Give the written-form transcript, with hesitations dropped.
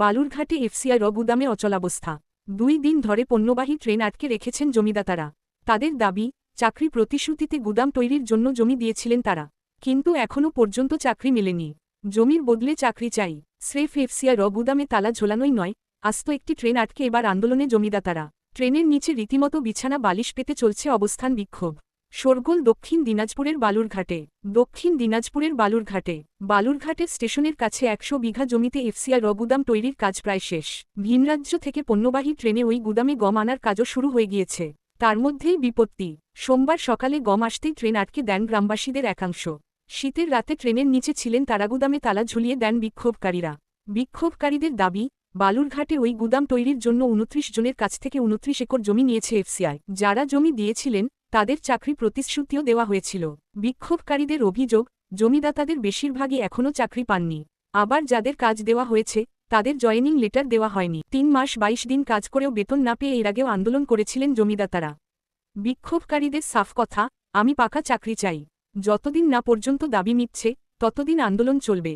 বালুরঘাটে FCI র গুদামে অচলাবস্থা। 2 দিন ধরে পণ্যবাহী ট্রেন আটকে রেখেছেন জমিদাতারা। তাদের দাবি, চাকরি প্রতিশ্রুতিতে গুদাম তৈরির জন্য জমি দিয়েছিলেন তারা, কিন্তু এখনও পর্যন্ত চাকরি মেলেনি। জমির বদলে চাকরি চাই। স্রেফ এফসিআই র গুদামে তালা ঝোলানোই নয়, আস্ত একটি ট্রেন আটকে এবার আন্দোলনে জমিদাতারা। ট্রেনের নিচে রীতিমতো বিছানা বালিশ পেতে চলছে অবস্থান বিক্ষোভ। শোরগোল দক্ষিণ দিনাজপুরের বালুরঘাটে। বালুরঘাটের স্টেশনের কাছে 100 বিঘা জমিতে এফসিআই র গুদাম তৈরির কাজ প্রায় শেষ। ভিনরাজ্য থেকে পণ্যবাহী ট্রেনে ওই গুদামে গম আনার কাজও শুরু হয়ে গিয়েছে। তার মধ্যেই বিপত্তি, সোমবার সকালে গম আসতেই ট্রেন আটকে দেন গ্রামবাসীদের একাংশ। শীতের রাতে ট্রেনের নিচে ছিলেন তারা, গুদামে তালা ঝুলিয়ে দেন বিক্ষোভকারীরা। বিক্ষোভকারীদের দাবি, বালুরঘাটে ওই গুদাম তৈরির জন্য 29 জনের কাছ থেকে 29 একর জমি নিয়েছে এফসিআই। যারা জমি দিয়েছিলেন তাদের চাকরি প্রতিশ্রুতিও দেওয়া হয়েছিল। বিক্ষোভকারীদের অভিযোগ, জমিদাতাদের বেশিরভাগই এখনও চাকরি পাননি। আবার যাদের কাজ দেওয়া হয়েছে তাদের জয়েনিং লেটার দেওয়া হয়নি। 3 মাস 22 দিন কাজ করেও বেতন না পেয়ে এর আগেও আন্দোলন করেছিলেন জমিদাতারা। বিক্ষোভকারীদের সাফ কথা, আমি পাকা চাকরি চাই। যতদিন না পর্যন্ত দাবি মিটছে ততদিন আন্দোলন চলবে।